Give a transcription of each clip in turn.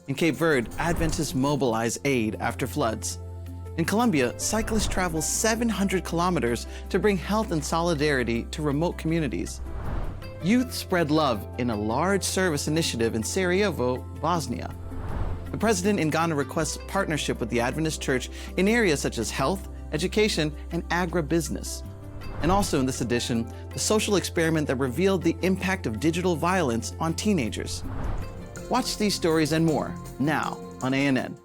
In Cape Verde, Adventists mobilize aid after floods. In Colombia, cyclists travel 700 kilometers to bring health and solidarity to remote communities. Youth spread love in a large service initiative in Sarajevo, Bosnia. The president in Ghana requests partnership with the Adventist Church in areas such as health, education, and agribusiness. And also in this edition, the social experiment that revealed the impact of digital violence on teenagers. Watch these stories and more now on ANN.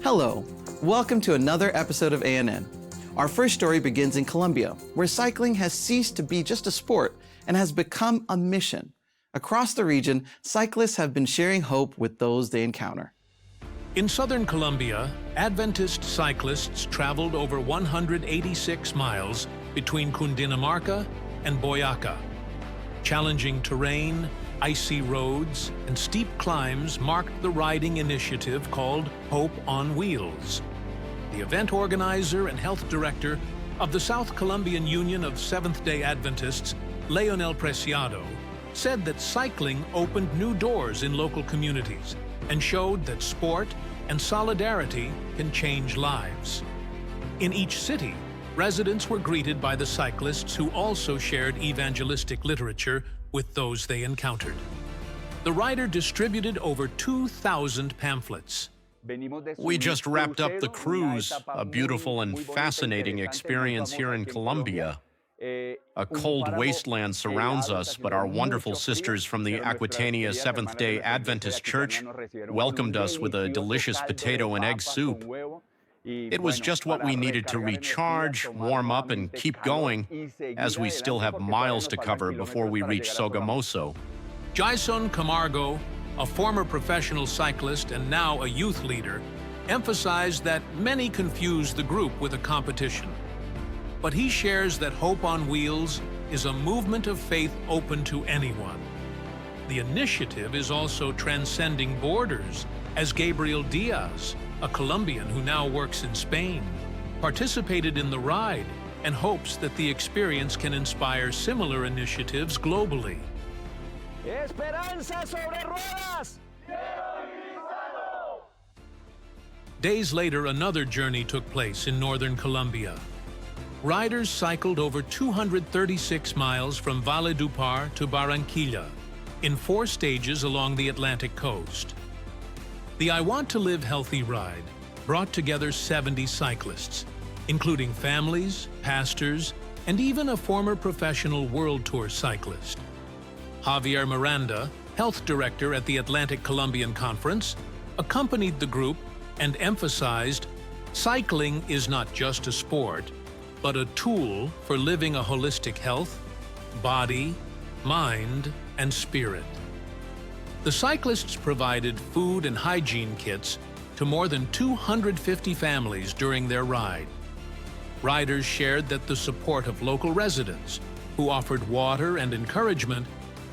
Hello, welcome to another episode of ANN. Our first story begins in Colombia, where cycling has ceased to be just a sport and has become a mission. Across the region, cyclists have been sharing hope with those they encounter. In southern Colombia, Adventist cyclists traveled over 186 miles between Cundinamarca and Boyacá. Challenging terrain, icy roads, and steep climbs marked the riding initiative called Hope on Wheels. The event organizer and health director of the South Colombian Union of Seventh-day Adventists, Leonel Preciado, said that cycling opened new doors in local communities and showed that sport and solidarity can change lives. In each city, residents were greeted by the cyclists who also shared evangelistic literature with those they encountered. The rider distributed over 2,000 pamphlets. We just wrapped up the cruise, a beautiful and fascinating experience here in Colombia. A cold wasteland surrounds us, but our wonderful sisters from the Aquitania Seventh-day Adventist Church welcomed us with a delicious potato and egg soup. It was just what we needed to recharge, warm up, and keep going, as we still have miles to cover before we reach Sogamoso. Jason Camargo, a former professional cyclist and now a youth leader, emphasized that many confuse the group with a competition. But he shares that Hope on Wheels is a movement of faith open to anyone. The initiative is also transcending borders, as Gabriel Diaz, a Colombian who now works in Spain, participated in the ride and hopes that the experience can inspire similar initiatives globally. Esperanza sobre ruedas! Days later, another journey took place in northern Colombia. Riders cycled over 236 miles from Valledupar to Barranquilla in 4 stages along the Atlantic coast. The I Want to Live Healthy ride brought together 70 cyclists, including families, pastors, and even a former professional World Tour cyclist. Javier Miranda, health director at the Atlantic Colombian Conference, accompanied the group and emphasized, cycling is not just a sport, but a tool for living a holistic health, body, mind, and spirit. The cyclists provided food and hygiene kits to more than 250 families during their ride. Riders shared that the support of local residents, who offered water and encouragement,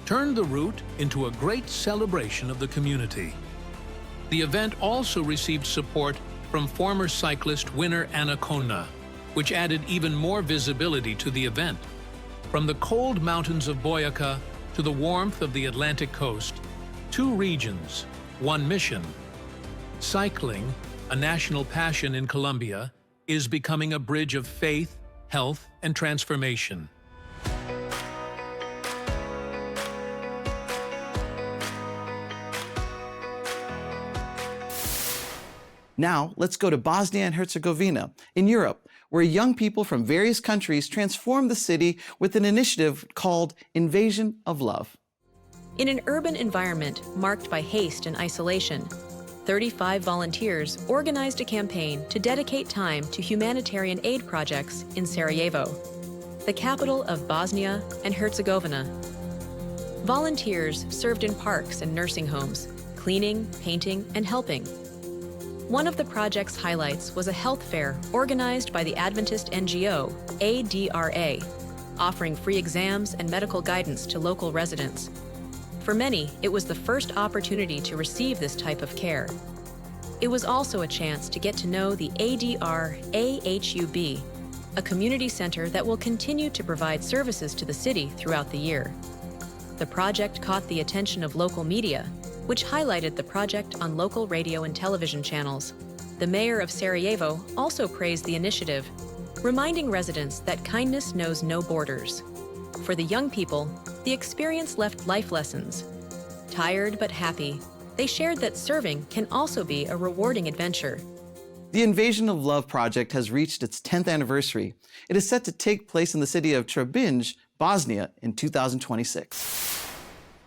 turned the route into a great celebration of the community. The event also received support from former cyclist winner Anacona, which added even more visibility to the event. From the cold mountains of Boyacá to the warmth of the Atlantic coast, 2 regions, 1 mission. Cycling, a national passion in Colombia, is becoming a bridge of faith, health, and transformation. Now, let's go to Bosnia and Herzegovina in Europe, where young people from various countries transformed the city with an initiative called Invasion of Love. In an urban environment marked by haste and isolation, 35 volunteers organized a campaign to dedicate time to humanitarian aid projects in Sarajevo, the capital of Bosnia and Herzegovina. Volunteers served in parks and nursing homes, cleaning, painting, and helping. One of the project's highlights was a health fair organized by the Adventist NGO, ADRA, offering free exams and medical guidance to local residents. For many, it was the first opportunity to receive this type of care. It was also a chance to get to know the ADR-AHUB, a community center that will continue to provide services to the city throughout the year. The project caught the attention of local media, which highlighted the project on local radio and television channels. The mayor of Sarajevo also praised the initiative, reminding residents that kindness knows no borders. For the young people, the experience left life lessons. Tired but happy, they shared that serving can also be a rewarding adventure. The Invasion of Love project has reached its 10th anniversary. It is set to take place in the city of Trebinje, Bosnia, in 2026.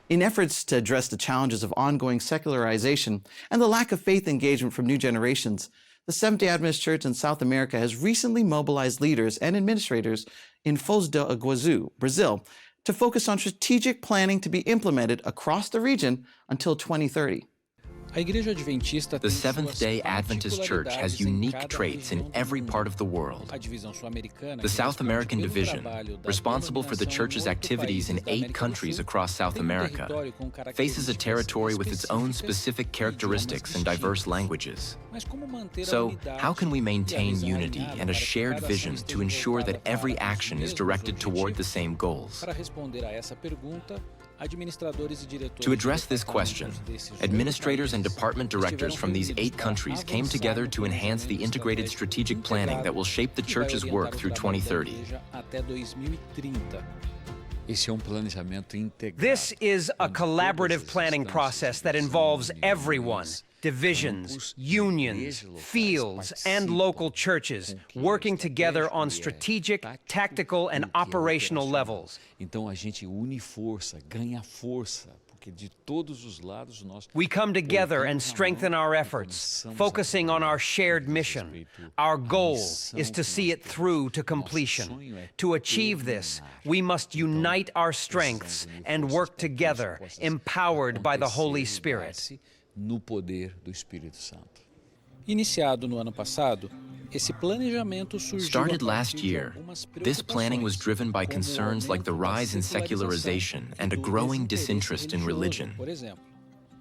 In efforts to address the challenges of ongoing secularization and the lack of faith engagement from new generations, the Seventh-day Adventist Church in South America has recently mobilized leaders and administrators in Foz do Iguaçu, Brazil, to focus on strategic planning to be implemented across the region until 2030. The Seventh-day Adventist Church has unique traits in every part of the world. The South American Division, responsible for the Church's activities in 8 countries across South America, faces a territory with its own specific characteristics and diverse languages. So, how can we maintain unity and a shared vision to ensure that every action is directed toward the same goals? To address this question, administrators and department directors from these 8 countries came together to enhance the integrated strategic planning that will shape the Church's work through 2030. This is a collaborative planning process that involves everyone. Divisions, unions, fields, and local churches working together on strategic, tactical, and operational levels. We come together and strengthen our efforts, focusing on our shared mission. Our goal is to see it through to completion. To achieve this, we must unite our strengths and work together, empowered by the Holy Spirit. No poder do Espírito Santo. Iniciado no ano passado, esse planejamento surgiu. Started last year, this planning was driven by concerns like the rise in secularization and a growing disinterest in religion.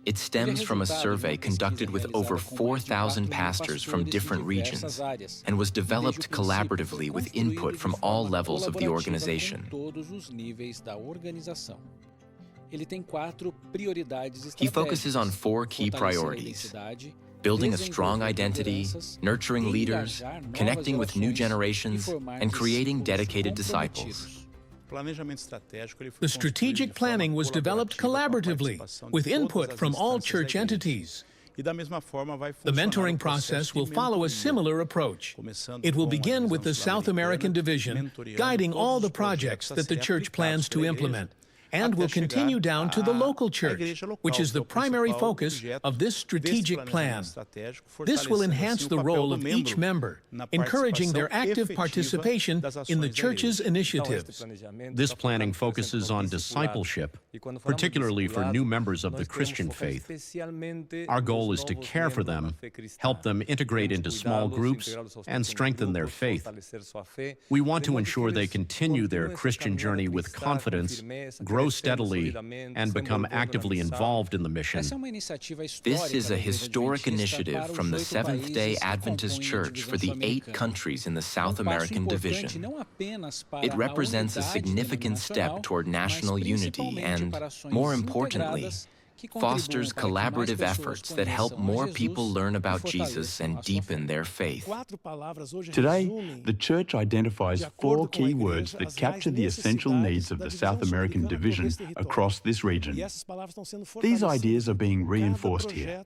It stems from a survey conducted with over 4,000 pastors from different regions and was developed collaboratively with input from all levels of the organization. He focuses on 4 key priorities: building a strong identity, nurturing leaders, connecting with new generations, and creating dedicated disciples. The strategic planning was developed collaboratively with input from all church entities. The mentoring process will follow a similar approach. It will begin with the South American Division, guiding all the projects that the church plans to implement, and will continue down to the local church, which is the primary focus of this strategic plan. This will enhance the role of each member, encouraging their active participation in the church's initiatives. This planning focuses on discipleship, particularly for new members of the Christian faith. Our goal is to care for them, help them integrate into small groups, and strengthen their faith. We want to ensure they continue their Christian journey with confidence, grow steadily, and become actively involved in the mission. This is a historic initiative from the Seventh-day Adventist Church for the 8 countries in the South American Division. It represents a significant step toward national unity and, more importantly, fosters collaborative efforts that help more people learn about Jesus and deepen their faith. Today, the Church identifies 4 key words that capture the essential needs of the South American Division across this region. These ideas are being reinforced here.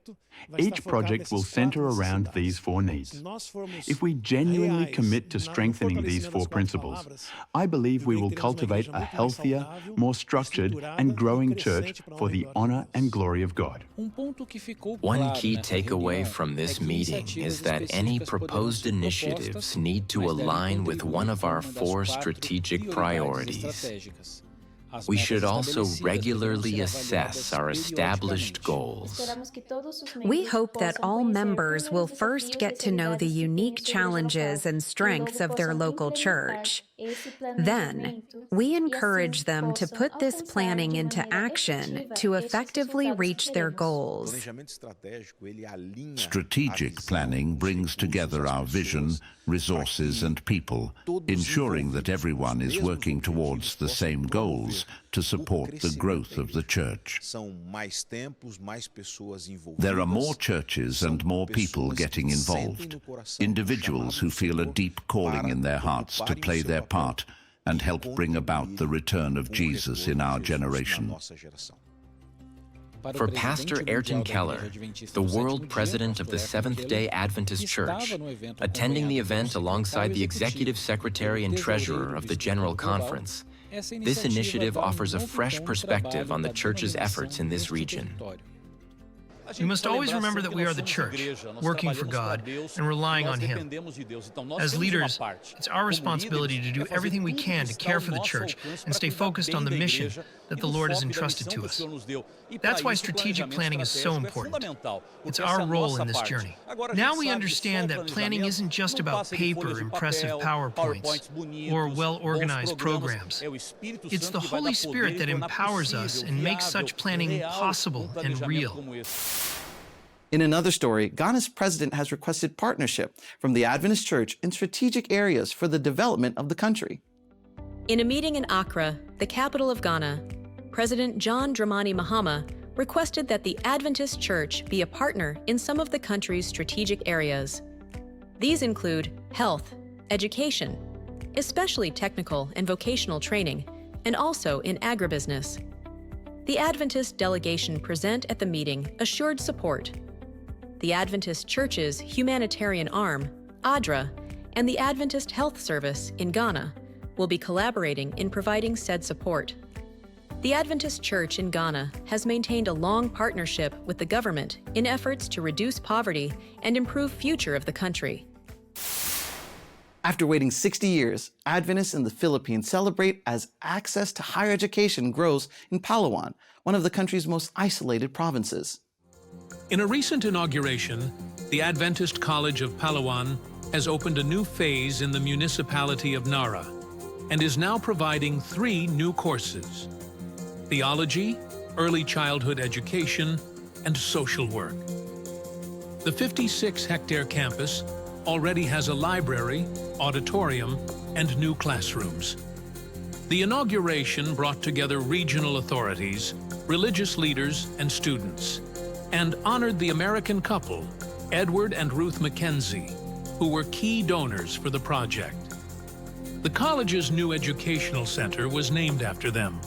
Each project will center around these 4 needs. If we genuinely commit to strengthening these 4 principles, I believe we will cultivate a healthier, more structured, and growing church for the honor and glory of God. One key takeaway from this meeting is that any proposed initiatives need to align with one of our 4 strategic priorities. We should also regularly assess our established goals. We hope that all members will first get to know the unique challenges and strengths of their local church. Then, we encourage them to put this planning into action to effectively reach their goals. Strategic planning brings together our vision, resources, and people, ensuring that everyone is working towards the same goals to support the growth of the church. There are more churches and more people getting involved, individuals who feel a deep calling in their hearts to play their part and help bring about the return of Jesus in our generation. For Pastor Ayrton Keller, the world president of the Seventh-day Adventist Church, attending the event alongside the executive secretary and treasurer of the General Conference, this initiative offers a fresh perspective on the church's efforts in this region. We must always remember that we are the church, working for God and relying on Him. As leaders, it's our responsibility to do everything we can to care for the church and stay focused on the mission that the Lord has entrusted to us. That's why strategic planning is so important. It's our role in this journey. Now we understand that planning isn't just about paper, impressive PowerPoints, or well-organized programs. It's the Holy Spirit that empowers us and makes such planning possible and real. In another story, Ghana's president has requested partnership from the Adventist Church in strategic areas for the development of the country. In a meeting in Accra, the capital of Ghana, President John Dramani Mahama requested that the Adventist Church be a partner in some of the country's strategic areas. These include health, education, especially technical and vocational training, and also in agribusiness. The Adventist delegation present at the meeting assured support. The Adventist Church's humanitarian arm, ADRA, and the Adventist Health Service in Ghana will be collaborating in providing said support. The Adventist Church in Ghana has maintained a long partnership with the government in efforts to reduce poverty and improve future of the country. After waiting 60 years, Adventists in the Philippines celebrate as access to higher education grows in Palawan, one of the country's most isolated provinces. In a recent inauguration, the Adventist College of Palawan has opened a new phase in the municipality of Nara and is now providing 3 new courses: theology, early childhood education, and social work. The 56-hectare campus already has a library, auditorium, and new classrooms. The inauguration brought together regional authorities, religious leaders, and students, and honored the American couple, Edward and Ruth Mackenzie, who were key donors for the project. The college's new educational center was named after them.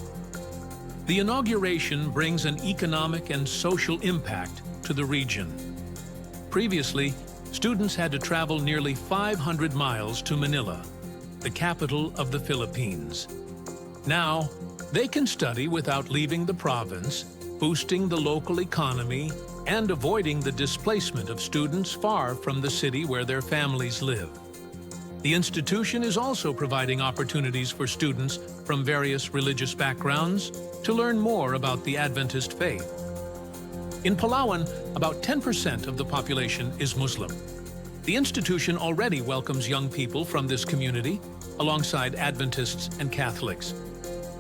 The inauguration brings an economic and social impact to the region. Previously, students had to travel nearly 500 miles to Manila, the capital of the Philippines. Now, they can study without leaving the province, boosting the local economy and avoiding the displacement of students far from the city where their families live. The institution is also providing opportunities for students from various religious backgrounds to learn more about the Adventist faith. In Palawan, about 10% of the population is Muslim. The institution already welcomes young people from this community, alongside Adventists and Catholics.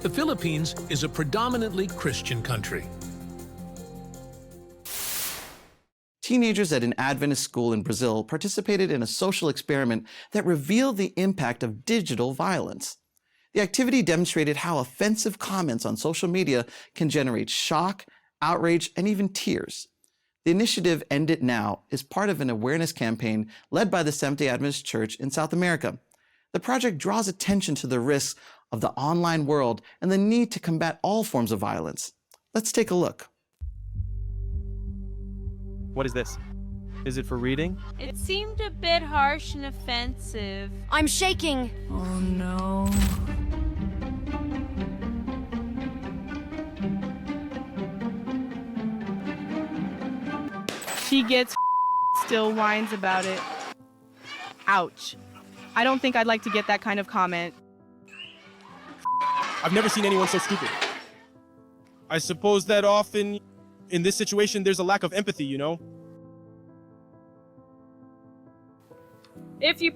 The Philippines is a predominantly Christian country. Teenagers at an Adventist school in Brazil participated in a social experiment that revealed the impact of digital violence. The activity demonstrated how offensive comments on social media can generate shock, outrage, and even tears. The initiative End It Now is part of an awareness campaign led by the Seventh-day Adventist Church in South America. The project draws attention to the risks of the online world and the need to combat all forms of violence. Let's take a look. What is this? Is it for reading? It seemed a bit harsh and offensive. I'm shaking. Oh no. She gets still whines about it. Ouch. I don't think I'd like to get that kind of comment. I've never seen anyone so stupid. I suppose that often in this situation there's a lack of empathy, you know? If you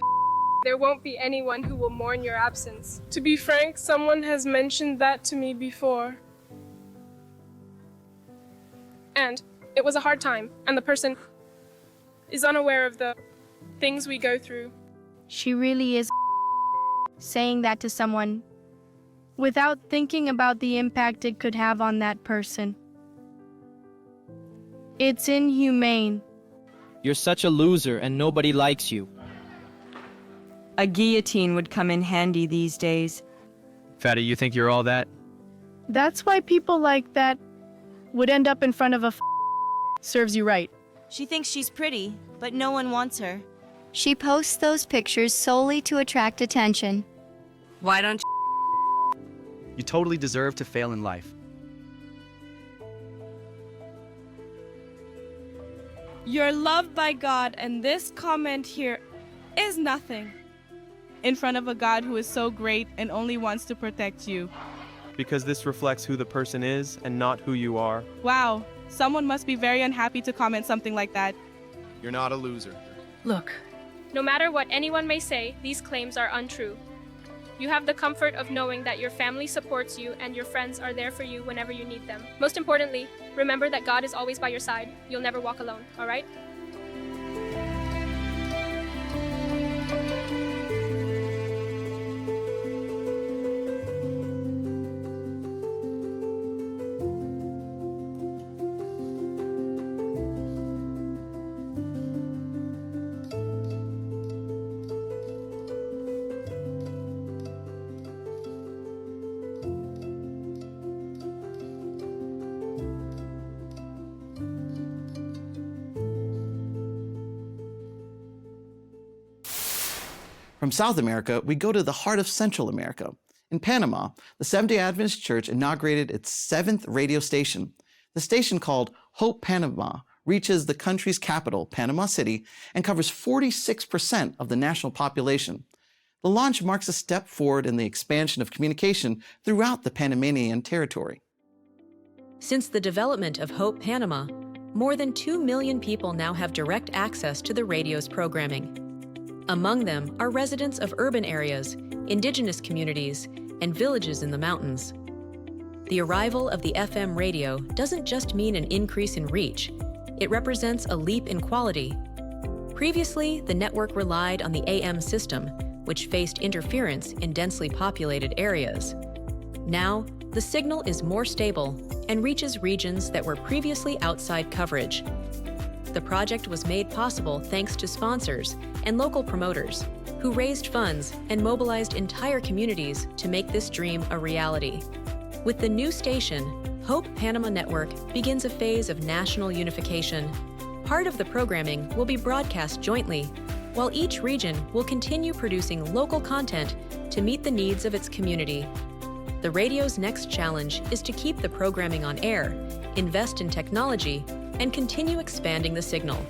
there won't be anyone who will mourn your absence. To be frank, someone has mentioned that to me before. And it was a hard time, and the person is unaware of the things we go through. She really is saying that to someone without thinking about the impact it could have on that person. It's inhumane. You're such a loser and nobody likes you. A guillotine would come in handy these days. Fatty, you think you're all that? That's why people like that would end up in front of a serves you right. She thinks she's pretty, but no one wants her. She posts those pictures solely to attract attention. Why don't You totally deserve to fail in life. You're loved by God, and this comment here is nothing in front of a God who is so great and only wants to protect you. Because this reflects who the person is and not who you are. Wow, someone must be very unhappy to comment something like that. You're not a loser. Look, no matter what anyone may say, these claims are untrue. You have the comfort of knowing that your family supports you and your friends are there for you whenever you need them. Most importantly, remember that God is always by your side. You'll never walk alone, all right? From South America, we go to the heart of Central America. In Panama, the Seventh-day Adventist Church inaugurated its 7th radio station. The station, called Hope Panama, reaches the country's capital, Panama City, and covers 46% of the national population. The launch marks a step forward in the expansion of communication throughout the Panamanian territory. Since the development of Hope Panama, more than 2 million people now have direct access to the radio's programming. Among them are residents of urban areas, indigenous communities, and villages in the mountains. The arrival of the FM radio doesn't just mean an increase in reach, it represents a leap in quality. Previously, the network relied on the AM system, which faced interference in densely populated areas. Now, the signal is more stable and reaches regions that were previously outside coverage. The project was made possible thanks to sponsors and local promoters who raised funds and mobilized entire communities to make this dream a reality. With the new station, Hope Panama Network begins a phase of national unification. Part of the programming will be broadcast jointly, while each region will continue producing local content to meet the needs of its community. The radio's next challenge is to keep the programming on air, invest in technology, and continue expanding the signal.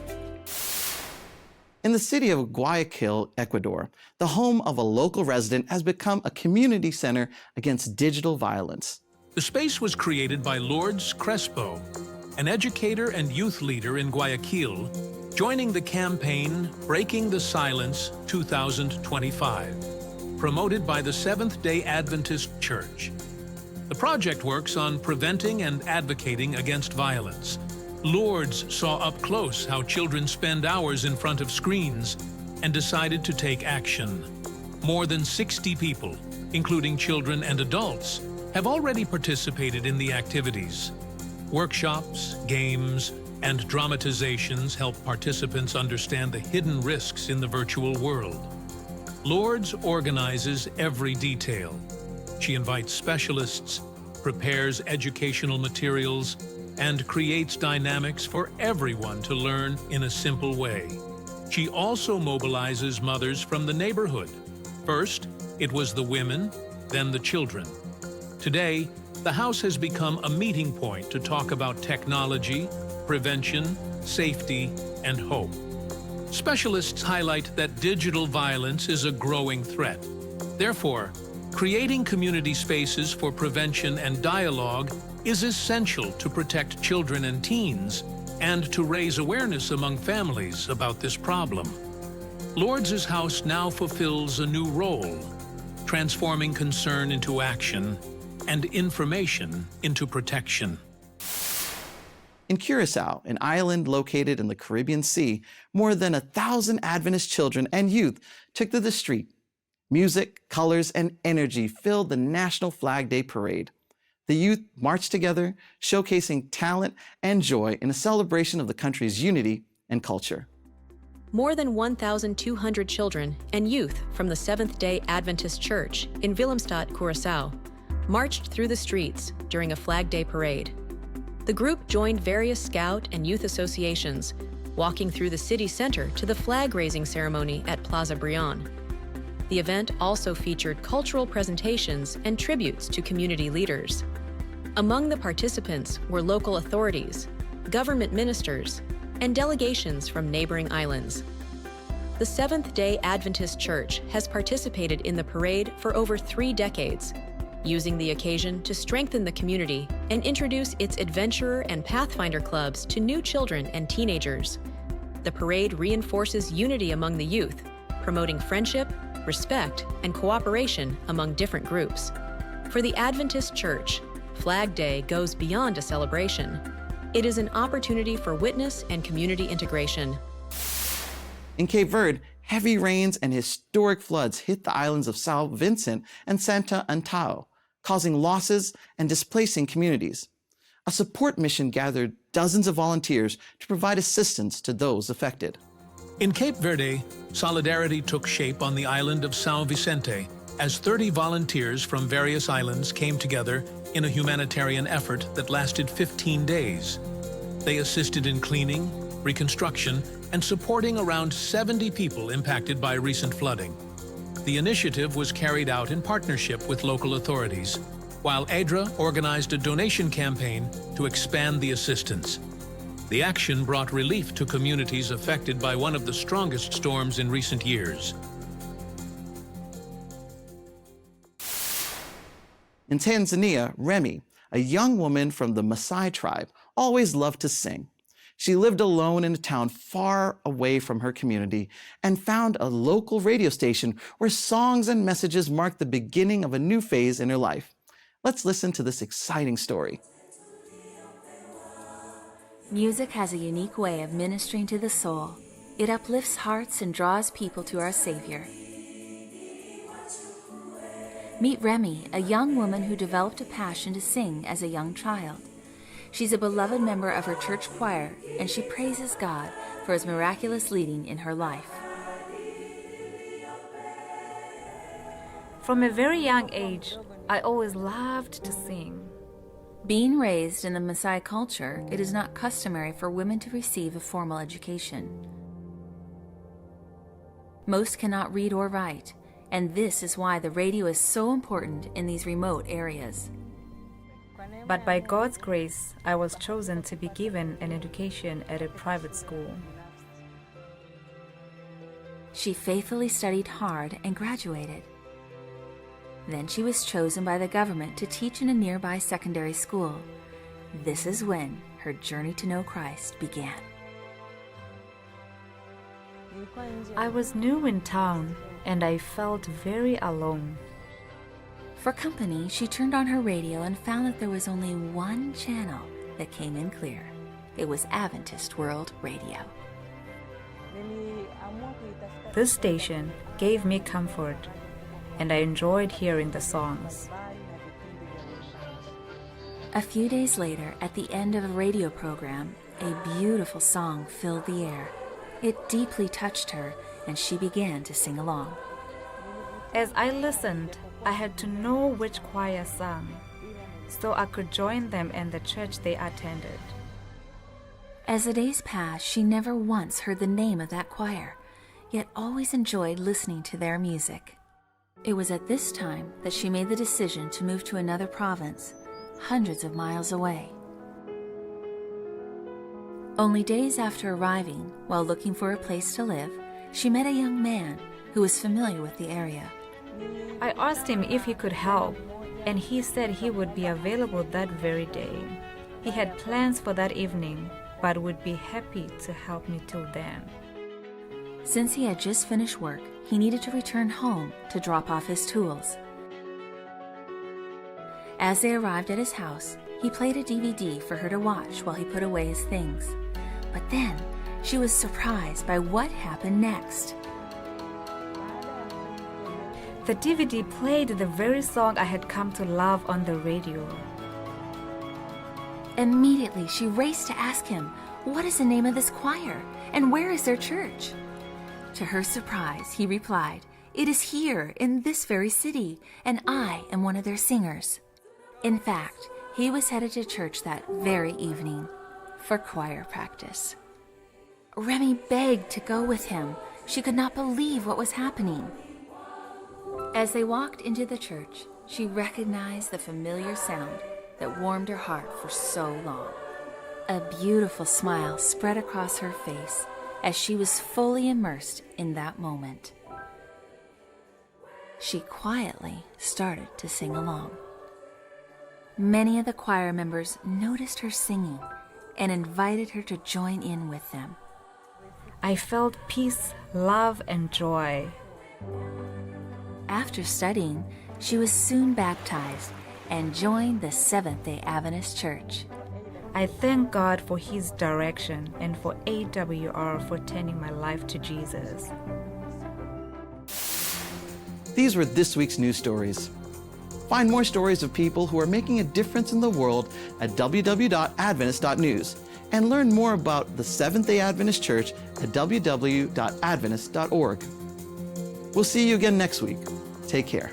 In the city of Guayaquil, Ecuador, the home of a local resident has become a community center against digital violence. The space was created by Lourdes Crespo, an educator and youth leader in Guayaquil, joining the campaign Breaking the Silence 2025, promoted by the Seventh-day Adventist Church. The project works on preventing and advocating against violence. Lourdes saw up close how children spend hours in front of screens and decided to take action. More than 60 people, including children and adults, have already participated in the activities. Workshops, games, and dramatizations help participants understand the hidden risks in the virtual world. Lourdes organizes every detail. She invites specialists, prepares educational materials, and creates dynamics for everyone to learn in a simple way. She also mobilizes mothers from the neighborhood. First, it was the women, then the children. Today, the house has become a meeting point to talk about technology, prevention, safety, and hope. Specialists highlight that digital violence is a growing threat. Therefore, creating community spaces for prevention and dialogue is essential to protect children and teens and to raise awareness among families about this problem. Lourdes' house now fulfills a new role, transforming concern into action and information into protection. In Curacao, an island located in the Caribbean Sea, more than 1,000 Adventist children and youth took to the street. Music, colors, and energy filled the National Flag Day Parade. The youth marched together, showcasing talent and joy in a celebration of the country's unity and culture. More than 1,200 children and youth from the Seventh-day Adventist Church in Willemstad, Curaçao, marched through the streets during a Flag Day parade. The group joined various Scout and youth associations, walking through the city center to the flag-raising ceremony at Plaza Brion. The event also featured cultural presentations and tributes to community leaders. Among the participants were local authorities, government ministers, and delegations from neighboring islands. The Seventh-day Adventist Church has participated in the parade for over 3 decades, using the occasion to strengthen the community and introduce its adventurer and pathfinder clubs to new children and teenagers. The parade reinforces unity among the youth, promoting friendship, respect, and cooperation among different groups. For the Adventist Church, Flag Day goes beyond a celebration. It is an opportunity for witness and community integration. In Cape Verde, heavy rains and historic floods hit the islands of São Vincent and Santa Antão, causing losses and displacing communities. A support mission gathered dozens of volunteers to provide assistance to those affected. In Cape Verde, solidarity took shape on the island of São Vicente as 30 volunteers from various islands came together in a humanitarian effort that lasted 15 days. They assisted in cleaning, reconstruction, and supporting around 70 people impacted by recent flooding. The initiative was carried out in partnership with local authorities, while ADRA organized a donation campaign to expand the assistance. The action brought relief to communities affected by one of the strongest storms in recent years. In Tanzania, Remy, a young woman from the Maasai tribe, always loved to sing. She lived alone in a town far away from her community and found a local radio station where songs and messages marked the beginning of a new phase in her life. Let's listen to this exciting story. Music has a unique way of ministering to the soul. It uplifts hearts and draws people to our Savior. Meet Remy, a young woman who developed a passion to sing as a young child. She's a beloved member of her church choir, and she praises God for His miraculous leading in her life. From a very young age, I always loved to sing. Being raised in the Maasai culture, it is not customary for women to receive a formal education. Most cannot read or write, and this is why the radio is so important in these remote areas. But by God's grace, I was chosen to be given an education at a private school. She faithfully studied hard and graduated. Then she was chosen by the government to teach in a nearby secondary school. This is when her journey to know Christ began. I was new in town, and I felt very alone. For company, she turned on her radio and found that there was only one channel that came in clear. It was Adventist World Radio. This station gave me comfort, and I enjoyed hearing the songs. A few days later, at the end of a radio program, a beautiful song filled the air. It deeply touched her, and she began to sing along. As I listened, I had to know which choir sang, so I could join them in the church they attended. As the days passed, she never once heard the name of that choir, yet always enjoyed listening to their music. It was at this time that she made the decision to move to another province, hundreds of miles away. Only days after arriving, while looking for a place to live, she met a young man who was familiar with the area. I asked him if he could help, and he said he would be available that very day. He had plans for that evening, but would be happy to help me till then. Since he had just finished work, he needed to return home to drop off his tools. As they arrived at his house, he played a DVD for her to watch while he put away his things. But then, she was surprised by what happened next. The DVD played the very song I had come to love on the radio. Immediately, she raced to ask him, what is the name of this choir, and where is their church? To her surprise, he replied, it is here, in this very city, and I am one of their singers. In fact, he was headed to church that very evening for choir practice. Remy begged to go with him. She could not believe what was happening. As they walked into the church, she recognized the familiar sound that warmed her heart for so long. A beautiful smile spread across her face as she was fully immersed in that moment. She quietly started to sing along. Many of the choir members noticed her singing and invited her to join in with them. I felt peace, love, and joy. After studying, she was soon baptized and joined the Seventh-day Adventist Church. I thank God for His direction and for AWR for turning my life to Jesus. These were this week's news stories. Find more stories of people who are making a difference in the world at www.adventist.news and learn more about the Seventh-day Adventist Church at www.adventist.org. We'll see you again next week. Take care.